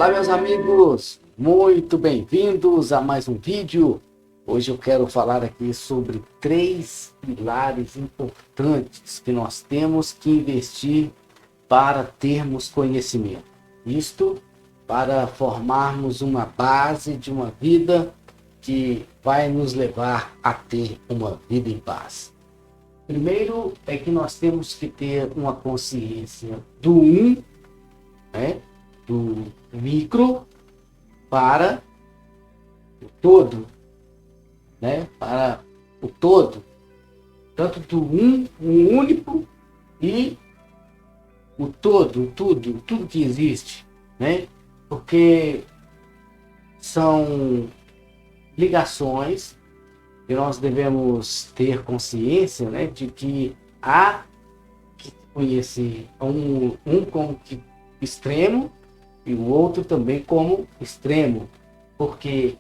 Olá, meus amigos, muito bem-vindos a mais um vídeo. Hoje eu quero falar aqui sobre 3 pilares importantes que nós temos que investir para termos conhecimento. Isto para formarmos uma base de uma vida que vai nos levar a ter uma vida em paz. Primeiro é que nós temos que ter uma consciência do né? Do micro para o todo, né? Para o todo, tanto do o único e o todo, tudo que existe, né? Porque são ligações e nós devemos ter consciência, né, de que há que conhecer um como que extremo e o outro também como extremo, porque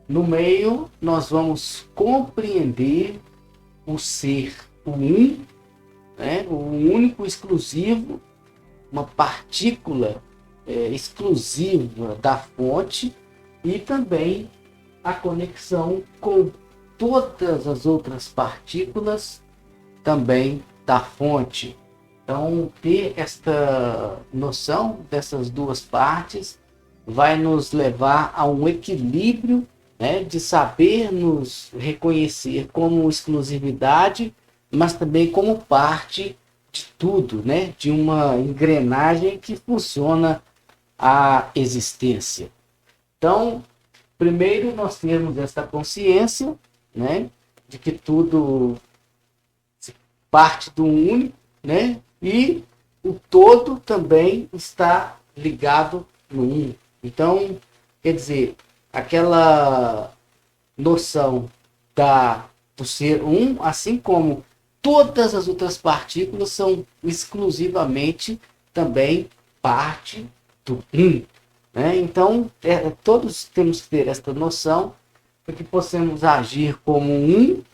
no meio nós vamos compreender o ser, né, o único, exclusivo, uma partícula exclusiva da fonte e também a conexão com todas as outras partículas também da fonte. Então, ter esta noção dessas duas partes vai nos levar a um equilíbrio, né, de saber nos reconhecer como exclusividade, mas também como parte de tudo, né, de uma engrenagem que funciona a existência. Então, primeiro nós temos esta consciência, né, de que tudo parte do único, né, e o todo também está ligado no um. Então, quer dizer, aquela noção do ser um, assim como todas as outras partículas são exclusivamente também parte do um, né? Então, todos temos que ter esta noção para que possamos agir como um,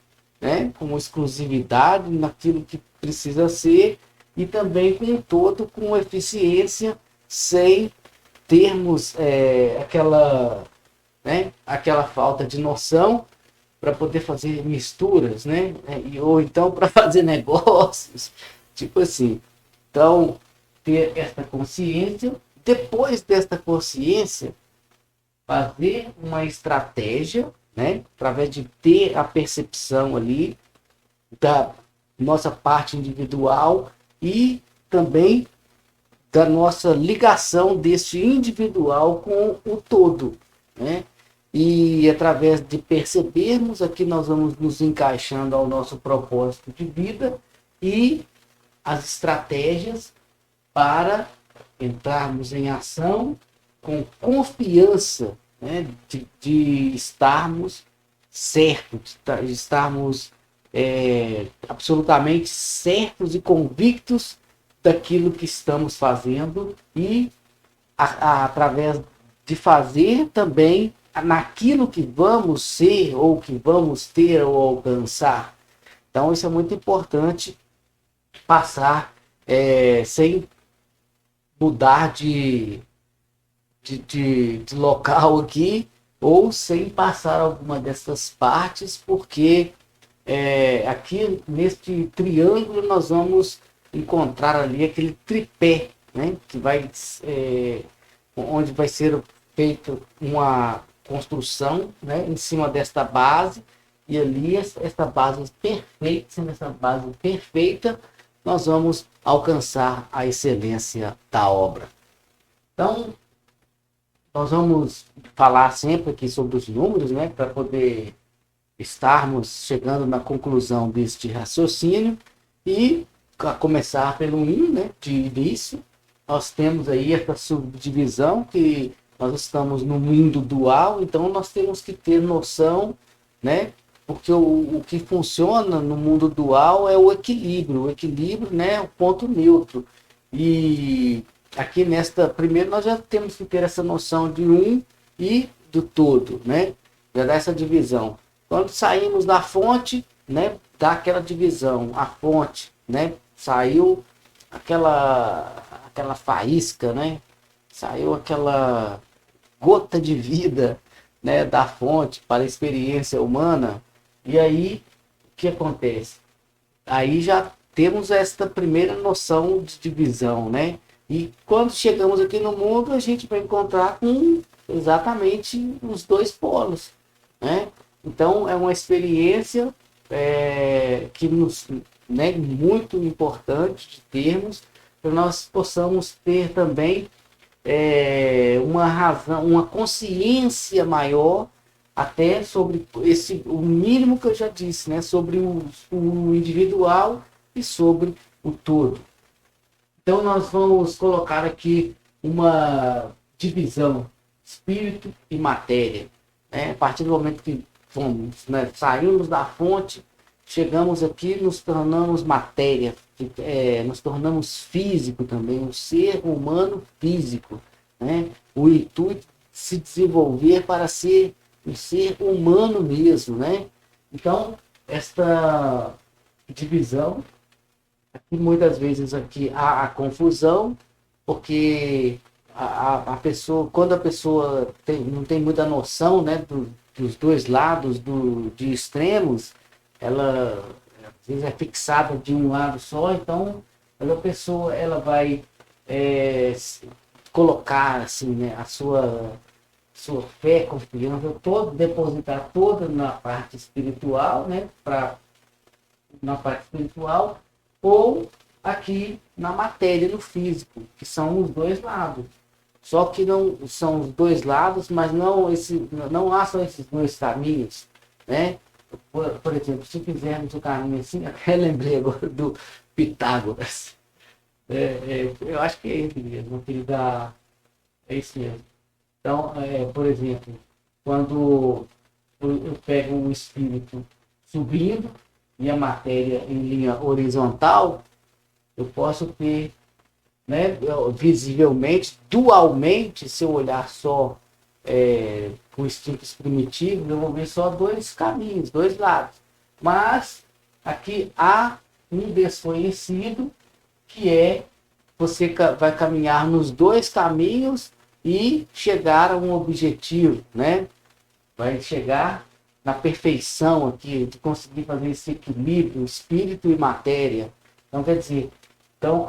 né? Como exclusividade naquilo que precisa ser e também com o todo, com eficiência, sem termos aquela falta de noção para poder fazer misturas, né? Ou então para fazer negócios, tipo assim. Então, ter esta consciência, depois desta consciência, fazer uma estratégia, né? Através de ter a percepção ali da nossa parte individual e também da nossa ligação deste individual com o todo, né? E através de percebermos aqui nós vamos nos encaixando ao nosso propósito de vida e as estratégias para entrarmos em ação com confiança, né, de estarmos certos, de estarmos absolutamente certos e convictos daquilo que estamos fazendo e através de fazer também naquilo que vamos ser ou que vamos ter ou alcançar. Então isso é muito importante passar sem mudar de local aqui ou sem passar alguma dessas partes, porque aqui neste triângulo nós vamos encontrar ali aquele tripé, né, que vai onde vai ser feita uma construção, né, em cima desta base, e ali esta base perfeita, sendo essa base perfeita, nós vamos alcançar a excelência da obra. Então, nós vamos falar sempre aqui sobre os números, né, para poder estarmos chegando na conclusão deste raciocínio e a começar pelo 1, né, de início. Nós temos aí essa subdivisão que nós estamos no mundo dual, então nós temos que ter noção, né, porque o que funciona no mundo dual é o equilíbrio, né, é o ponto neutro. E aqui primeiro nós já temos que ter essa noção de um e do todo, né, já dá essa divisão. Quando saímos da fonte, né, dá aquela divisão, a fonte, né, saiu aquela faísca, né, saiu aquela gota de vida, né, da fonte para a experiência humana. E aí, o que acontece? Aí já temos esta primeira noção de divisão, né? E quando chegamos aqui no mundo, a gente vai encontrar com exatamente os dois polos, né? Então, é uma experiência que nos, né, muito importante de termos, para nós possamos ter também uma razão, uma consciência maior até sobre esse, o mínimo que eu já disse, né, sobre o individual e sobre o todo. Então nós vamos colocar aqui uma divisão, espírito e matéria, né? A partir do momento que fomos, né, saímos da fonte, chegamos aqui, nos tornamos matéria, nos tornamos físico também, um ser humano físico, né? O intuito de se desenvolver para ser um ser humano mesmo, né? Então, esta divisão, aqui muitas vezes aqui há a confusão, porque a pessoa, quando a pessoa não tem muita noção, né, dos dois lados, de extremos, ela às vezes é fixada de um lado só, então a pessoa ela vai colocar assim, né, a sua fé, confiança, depositar toda na parte espiritual, né, na parte espiritual, ou aqui na matéria, no físico, que são os dois lados. Só que não são os dois lados, mas não há só esses dois caminhos, né? Por exemplo, se fizermos o caminho assim, até lembrei agora do Pitágoras. Eu acho que é ele mesmo, que ele dá. É isso mesmo. Então, por exemplo, quando eu pego o espírito subindo e a matéria em linha horizontal, eu posso ter, né, visivelmente, dualmente, se eu olhar só com instintos primitivos, eu vou ver só dois caminhos, dois lados. Mas aqui há um desconhecido que você vai caminhar nos dois caminhos e chegar a um objetivo, né? Vai chegar na perfeição aqui, de conseguir fazer esse equilíbrio, espírito e matéria. Então, quer dizer, então,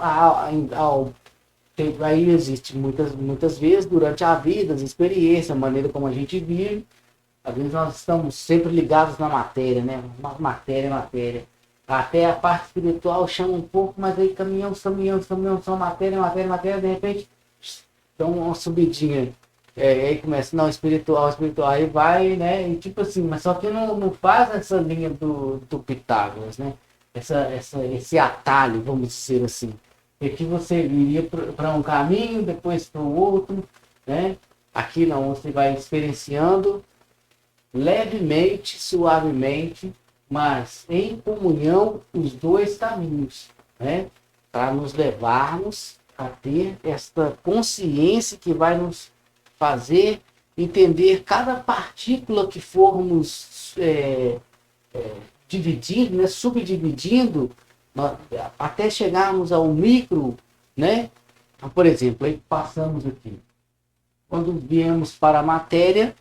aí existe muitas vezes, durante a vida, as experiências, a maneira como a gente vive, às vezes nós estamos sempre ligados na matéria, né? Matéria. Até a parte espiritual chama um pouco, mas aí caminhamos, só matéria, de repente, então uma subidinha. Aí começa, não, espiritual, aí vai, né? E tipo assim, mas só que não faz essa linha do Pitágoras, né? Esse atalho, vamos dizer assim. E aqui você iria para um caminho, depois para o outro, né? Aqui não, você vai experienciando levemente, suavemente, mas em comunhão os dois caminhos, né? Para nos levarmos a ter esta consciência que vai nos fazer entender cada partícula que formos dividindo, né? Subdividindo, até chegarmos ao micro, né? Por exemplo, aí passamos aqui. Quando viemos para a matéria,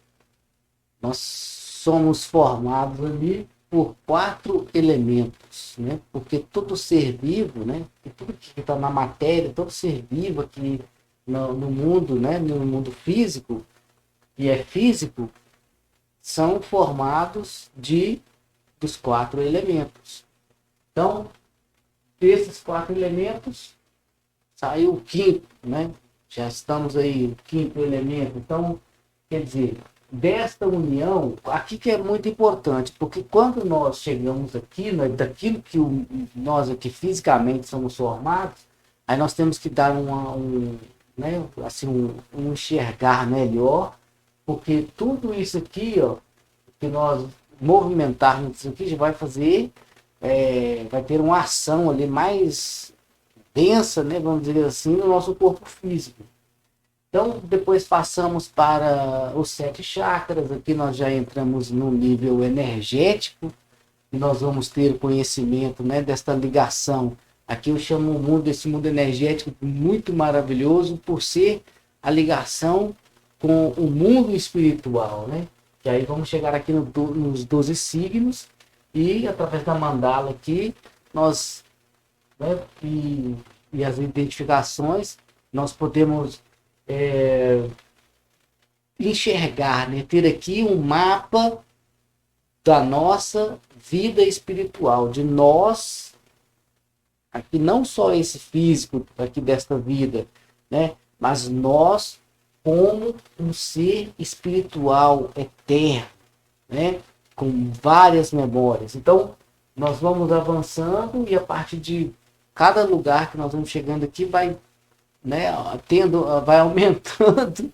nós somos formados ali por 4 elementos, né? Porque todo ser vivo, né? E tudo que está na matéria, todo ser vivo aqui no mundo, né? No mundo físico, e é físico, são formados dos 4 elementos. Então, desses 4 elementos, saiu o quinto, né? Já estamos aí, o quinto elemento. Então, quer dizer, desta união, aqui que é muito importante, porque quando nós chegamos aqui, né, daquilo que nós aqui fisicamente somos formados, aí nós temos que dar né, assim, um enxergar melhor, porque tudo isso aqui, ó, que nós movimentarmos isso aqui, já vai fazer, vai ter uma ação ali mais densa, né, vamos dizer assim, no nosso corpo físico. Então, depois passamos para os 7 chakras, aqui nós já entramos no nível energético, e nós vamos ter conhecimento, né, desta ligação. Aqui eu chamo esse mundo energético muito maravilhoso, por ser a ligação com o mundo espiritual, né? Que aí vamos chegar aqui nos 12 signos e através da mandala aqui, nós, né, e as identificações, nós podemos enxergar, né? Ter aqui um mapa da nossa vida espiritual, de nós, aqui não só esse físico aqui desta vida, né? Mas nós como um ser espiritual eterno, né? Com várias memórias. Então, nós vamos avançando e a partir de cada lugar que nós vamos chegando aqui vai, né, vai aumentando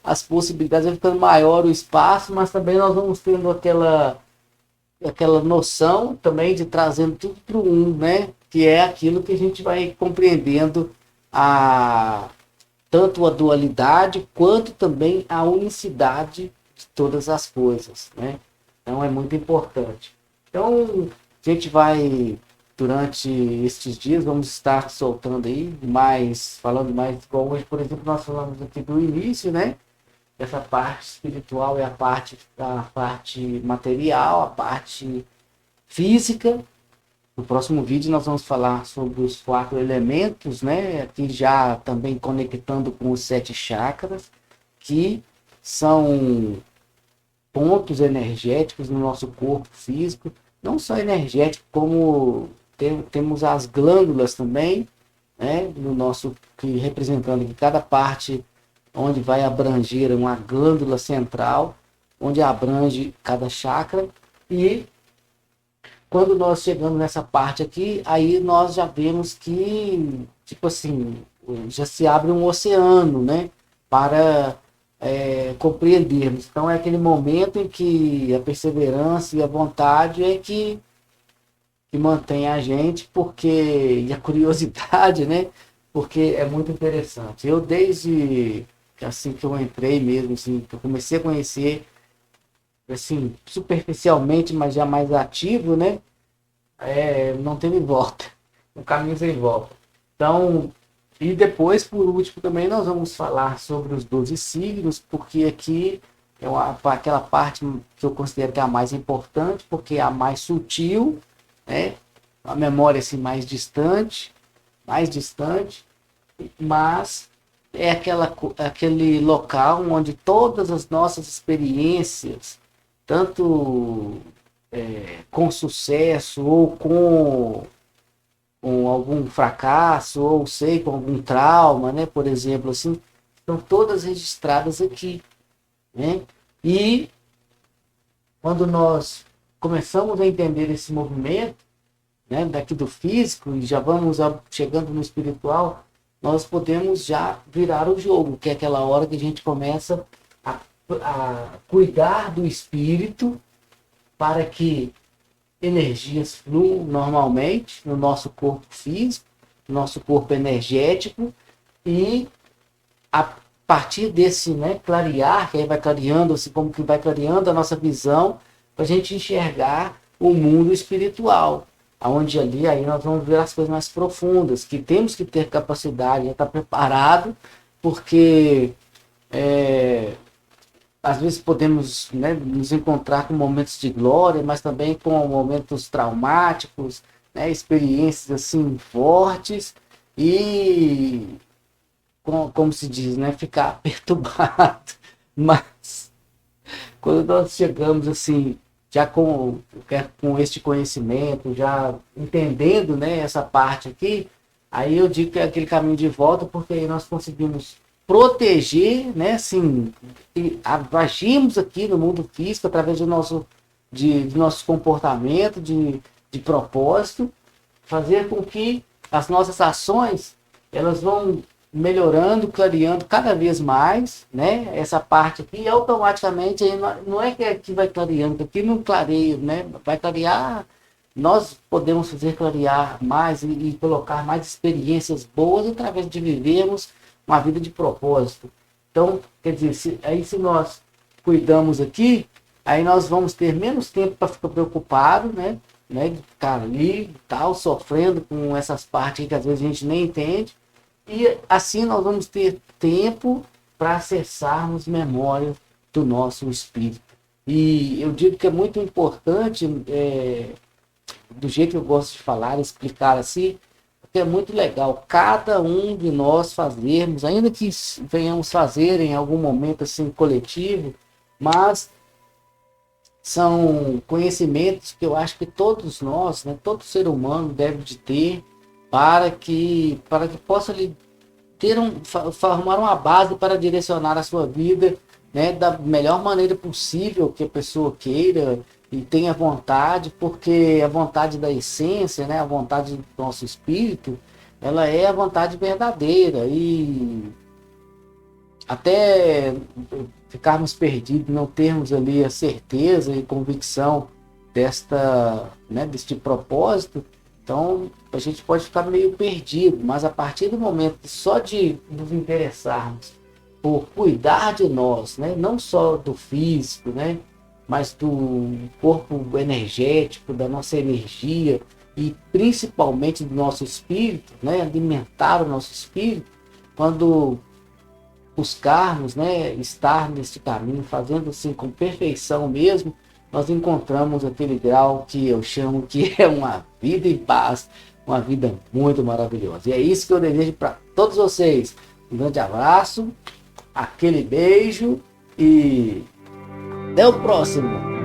as possibilidades, vai ficando maior o espaço, mas também nós vamos tendo aquela noção também de trazendo tudo para o um, né? Que é aquilo que a gente vai compreendendo tanto a dualidade quanto também a unicidade de todas as coisas, né? Então é muito importante. Então a gente vai, durante estes dias, vamos estar soltando aí falando mais, igual hoje, por exemplo, nós falamos aqui do início, né? Essa parte espiritual é a parte material, a parte física. No próximo vídeo nós vamos falar sobre os 4 elementos, né? Aqui já também conectando com os 7 chakras, que são pontos energéticos no nosso corpo físico, não só energético, como temos as glândulas também, né? No nosso, que representando que cada parte onde vai abranger uma glândula central, onde abrange cada chakra, e quando nós chegamos nessa parte aqui, aí nós já vemos que, tipo assim, já se abre um oceano, né? Para compreendermos. Então é aquele momento em que a perseverança e a vontade é que mantém a gente, e a curiosidade, né? Porque é muito interessante. Eu, desde assim que eu entrei mesmo, assim, que eu comecei a conhecer, assim, superficialmente, mas já mais ativo, né? Não teve volta, um caminho sem volta. Então, e depois, por último, também nós vamos falar sobre os 12 signos, porque aqui é aquela parte que eu considero que é a mais importante, porque é a mais sutil, né? A memória assim, mais distante, mas é aquele local onde todas as nossas experiências, tanto com sucesso ou com algum fracasso, ou com algum trauma, né? Por exemplo, assim, estão todas registradas aqui, né? E quando nós começamos a entender esse movimento, né, daqui do físico, e já vamos chegando no espiritual, nós podemos já virar o jogo, que é aquela hora que a gente começa a cuidar do espírito para que energias fluam normalmente no nosso corpo físico, no nosso corpo energético, e a partir desse, né, clarear, que aí vai clareando, assim como que vai clareando a nossa visão, para a gente enxergar o mundo espiritual, aonde ali aí nós vamos ver as coisas mais profundas, que temos que ter capacidade de estar preparado, porque às vezes podemos, né, nos encontrar com momentos de glória, mas também com momentos traumáticos, né, experiências assim fortes, e como se diz, né, ficar perturbado. Mas quando nós chegamos assim, já com este conhecimento, já entendendo, né, essa parte aqui, aí eu digo que é aquele caminho de volta, porque aí nós conseguimos proteger, né, assim, agimos aqui no mundo físico através do nosso comportamento, de propósito, fazer com que as nossas ações elas vão melhorando, clareando cada vez mais, né, essa parte aqui, e automaticamente aí não é que aqui vai clareando, aqui não clareia, né, vai clarear, nós podemos fazer clarear mais e colocar mais experiências boas através de vivermos uma vida de propósito. Então, quer dizer, se nós cuidamos aqui, aí nós vamos ter menos tempo para ficar preocupado, né, de ficar ali, tal, sofrendo com essas partes que às vezes a gente nem entende, e assim nós vamos ter tempo para acessarmos memória do nosso espírito. E eu digo que é muito importante, do jeito que eu gosto de falar, explicar assim, porque é muito legal cada um de nós fazermos, ainda que venhamos fazer em algum momento assim coletivo, mas são conhecimentos que eu acho que todos nós, né, todo ser humano deve de ter para que possa formar uma base para direcionar a sua vida, né, da melhor maneira possível que a pessoa queira e tenha vontade, porque a vontade da essência, né, a vontade do nosso espírito, ela é a vontade verdadeira. E até ficarmos perdidos, não termos ali a certeza e convicção deste propósito, então a gente pode ficar meio perdido, mas a partir do momento só de nos interessarmos por cuidar de nós, né, não só do físico, né, mas do corpo energético, da nossa energia e principalmente do nosso espírito, né, alimentar o nosso espírito, quando buscarmos, né, estar neste caminho, fazendo assim com perfeição mesmo, nós encontramos aquele grau que eu chamo que é uma vida em paz, uma vida muito maravilhosa. E é isso que eu desejo para todos vocês. Um grande abraço, aquele beijo e até o próximo.